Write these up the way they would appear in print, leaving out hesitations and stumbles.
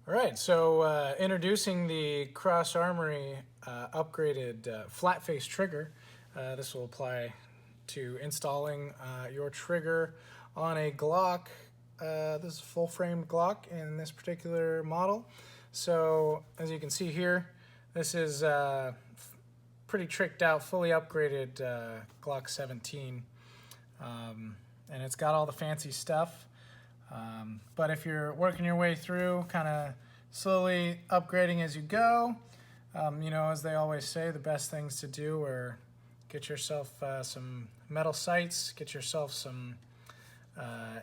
All right, so introducing the Cross Armory upgraded flat face trigger. This will apply to installing your trigger on a Glock. This is a full frame Glock in this particular model. So as you can see here, this is pretty tricked out, fully upgraded Glock 17. And it's got all the fancy stuff. But if you're working your way through, kind of slowly upgrading as you go, you know, as they always say, the best things to do are get yourself some metal sights, get yourself some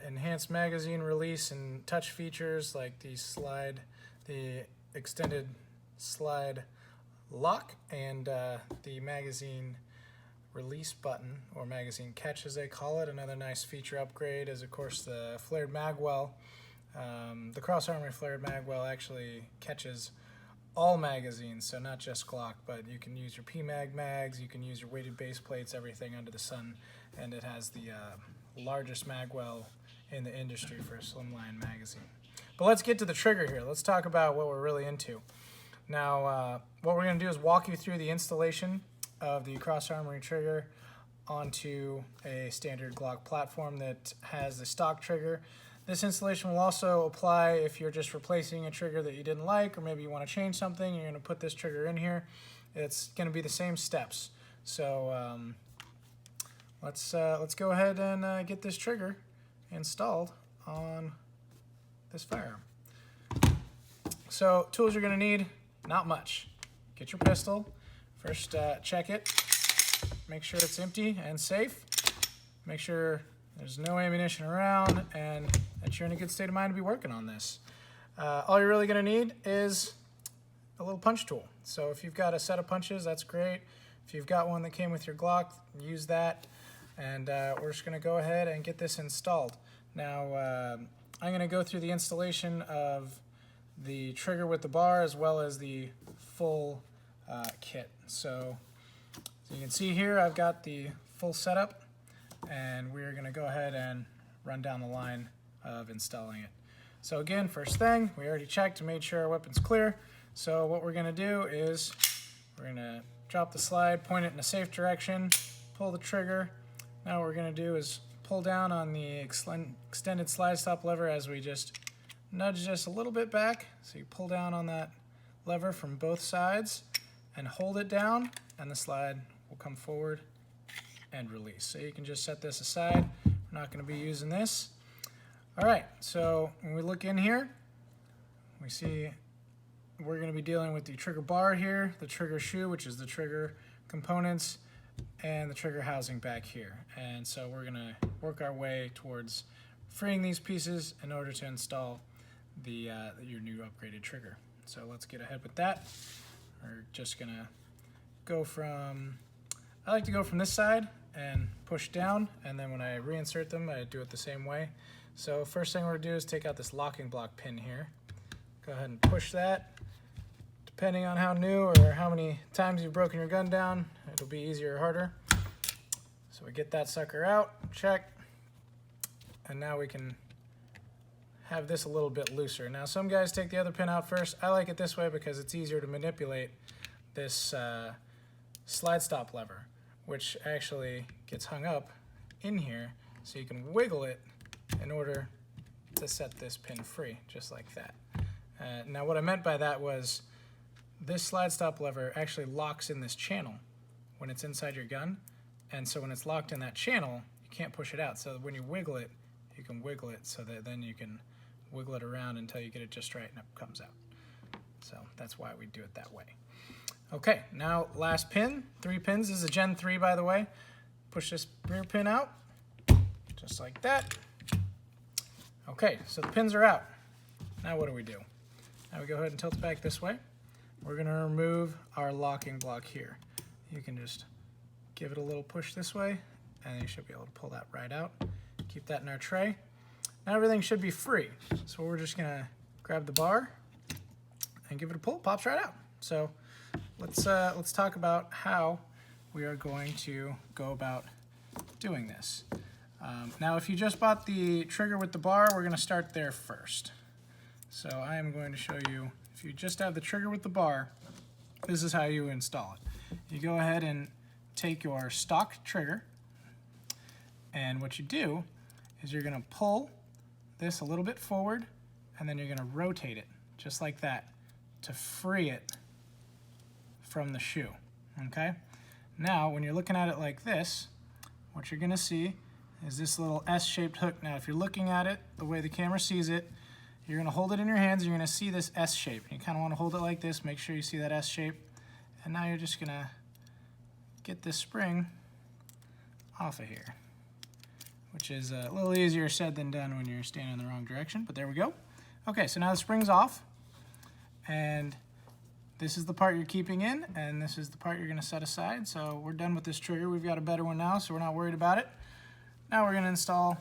enhanced magazine release and touch features like the extended slide lock and the magazine release button, or magazine catch as they call it. Another nice feature upgrade is of course the flared Magwell. The Cross Armory flared Magwell actually catches all magazines, so not just Glock, but you can use your PMag mags, you can use your weighted base plates, everything under the sun, and it has the largest Magwell in the industry for a slimline magazine. But let's get to the trigger here. Let's talk about what we're really into. Now, what we're going to do is walk you through the installation of the Cross Armory trigger onto a standard Glock platform that has the stock trigger. This installation will also apply if you're just replacing a trigger that you didn't like, or maybe you want to change something, you're going to put this trigger in here. It's going to be the same steps. So let's go ahead and get this trigger installed on this firearm. So tools you're going to need, not much. Get your pistol. First, check it, make sure it's empty and safe, make sure there's no ammunition around, and that you're in a good state of mind to be working on this. All you're really going to need is a little punch tool. So if you've got a set of punches, that's great. If you've got one that came with your Glock, use that, and we're just going to go ahead and get this installed. Now, I'm going to go through the installation of the trigger with the bar as well as the full kit. So you can see here I've got the full setup, and we're going to go ahead and run down the line of installing it. So again, first thing, we already checked and made sure our weapon's clear. So what we're going to do is we're going to drop the slide, point it in a safe direction, pull the trigger. Now what we're going to do is pull down on the extended slide stop lever as we just nudge just a little bit back. So you pull down on that lever from both sides and hold it down, and the slide will come forward and release. So you can just set this aside. We're not going to be using this. All right, so when we look in here, we see we're going to be dealing with the trigger bar here, the trigger shoe, which is the trigger components, and the trigger housing back here. And so we're going to work our way towards freeing these pieces in order to install your new upgraded trigger. So let's get ahead with that. We're just gonna go from, I like to go from this side and push down, and then when I reinsert them, I do it the same way. So first thing we're gonna do is take out this locking block pin here. Go ahead and push that. Depending on how new or how many times you've broken your gun down, it'll be easier or harder. So we get that sucker out, check, and now we can have this a little bit looser. Now some guys take the other pin out first. I like it this way because it's easier to manipulate this slide stop lever, which actually gets hung up in here, so you can wiggle it in order to set this pin free, just like that. Now what I meant by that was this slide stop lever actually locks in this channel when it's inside your gun, and so when it's locked in that channel, you can't push it out. So when you wiggle it, you can wiggle it so that then you can wiggle it around until you get it just right and it comes out. So that's why we do it that way. Okay, now last pin, 3 pins. This is a Gen 3, by the way. Push this rear pin out, just like that. Okay, so the pins are out. Now what do we do? Now we go ahead and tilt it back this way. We're gonna remove our locking block here. You can just give it a little push this way, and you should be able to pull that right out. Keep that in our tray. Now everything should be free. So we're just gonna grab the bar and give it a pull. Pops right out. So let's talk about how we are going to go about doing this. Now if you just bought the trigger with the bar, we're gonna start there first. So I am going to show you, if you just have the trigger with the bar, this is how you install it. You go ahead and take your stock trigger, and what you do is you're going to pull this a little bit forward, and then you're going to rotate it just like that to free it from the shoe. Okay? Now, when you're looking at it like this, what you're going to see is this little S-shaped hook. Now, if you're looking at it the way the camera sees it, you're going to hold it in your hands, and you're going to see this S shape. You kind of want to hold it like this, make sure you see that S shape. And now you're just going to get this spring off of here, which is a little easier said than done when you're standing in the wrong direction, but there we go. Okay, so now the spring's off, and this is the part you're keeping in, and this is the part you're going to set aside. So we're done with this trigger. We've got a better one now, so we're not worried about it. Now we're going to install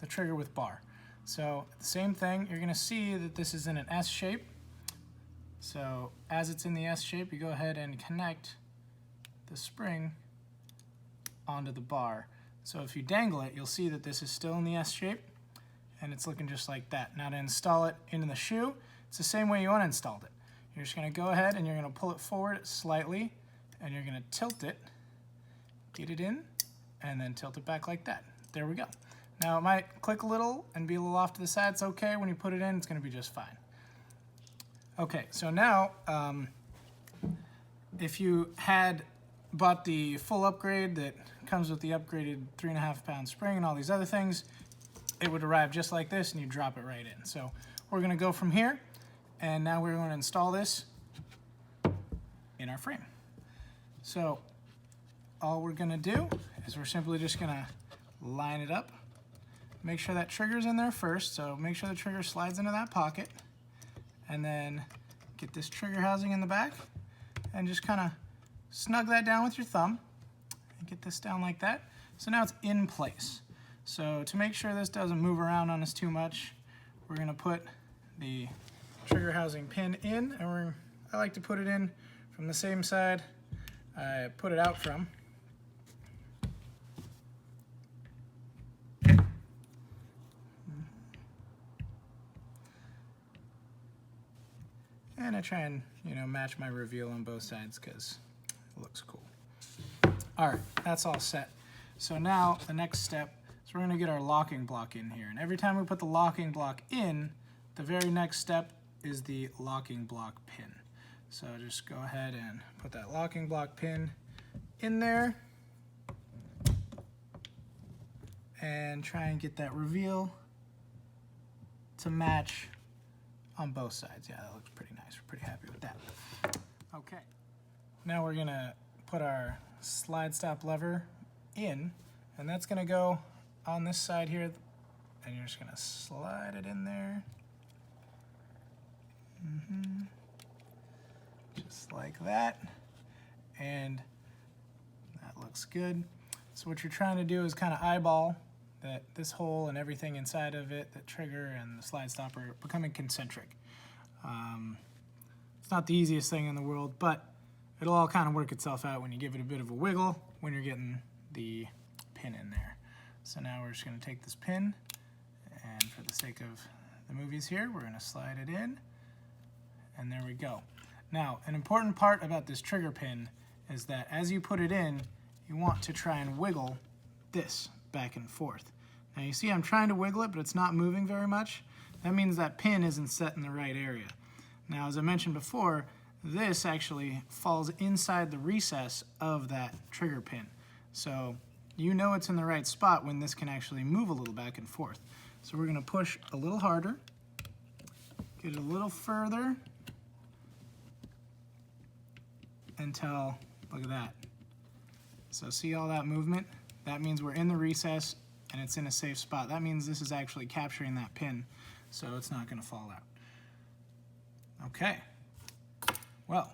the trigger with bar. So the same thing, you're going to see that this is in an S shape. So as it's in the S shape, you go ahead and connect the spring onto the bar. So if you dangle it, you'll see that this is still in the S shape, and it's looking just like that. Now to install it into the shoe, it's the same way you uninstalled it. You're just going to go ahead and you're going to pull it forward slightly, and you're going to tilt it, get it in, and then tilt it back like that. There we go. Now it might click a little and be a little off to the side. It's okay. When you put it in, it's going to be just fine. Okay, so now if you had bought the full upgrade that comes with the upgraded 3.5-pound spring and all these other things, it would arrive just like this, and you drop it right in. So we're going to go from here, and now we're going to install this in our frame. So all we're going to do is we're simply just going to line it up. Make sure that trigger's in there first, so make sure the trigger slides into that pocket, and then get this trigger housing in the back, and just kind of snug that down with your thumb, and get this down like that. So now it's in place. So to make sure this doesn't move around on us too much, we're going to put the trigger housing pin in, and I like to put it in from the same side I put it out from. And I try and, match my reveal on both sides because it looks cool. All right, that's all set. So now the next step is we're going to get our locking block in here. And every time we put the locking block in, the very next step is the locking block pin. So just go ahead and put that locking block pin in there and try and get that reveal to match on both sides. Yeah, that looks pretty nice. We're pretty happy with that. Okay, now we're gonna put our slide stop lever in, and that's gonna go on this side here, and you're just gonna slide it in there. Just like that, and that looks good. So what you're trying to do is kind of eyeball that this hole and everything inside of it, the trigger and the slide stopper, are becoming concentric. It's not the easiest thing in the world, but it'll all kind of work itself out when you give it a bit of a wiggle when you're getting the pin in there. So now we're just going to take this pin, and for the sake of the movies here, we're going to slide it in, and there we go. Now, an important part about this trigger pin is that as you put it in, you want to try and wiggle this back and forth. Now you see I'm trying to wiggle it, but it's not moving very much. That means that pin isn't set in the right area. Now, as I mentioned before, this actually falls inside the recess of that trigger pin. So you know it's in the right spot when this can actually move a little back and forth. So we're going to push a little harder, get it a little further, until, look at that. So see all that movement? That means we're in the recess and it's in a safe spot. That means this is actually capturing that pin, so it's not going to fall out. Okay, well,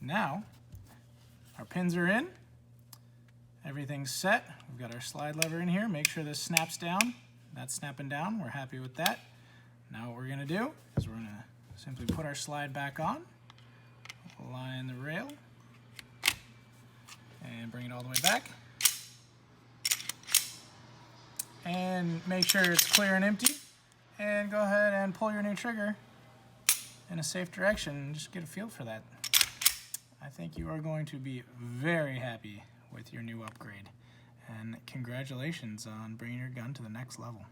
now our pins are in, everything's set. We've got our slide lever in here. Make sure this snaps down. That's snapping down. We're happy with that. Now what we're going to do is we're going to simply put our slide back on, align the rail, and bring it all the way back. And make sure it's clear and empty. and go ahead and pull your new trigger in a safe direction and just get a feel for that. I think you are going to be very happy with your new upgrade, and congratulations on bringing your gun to the next level.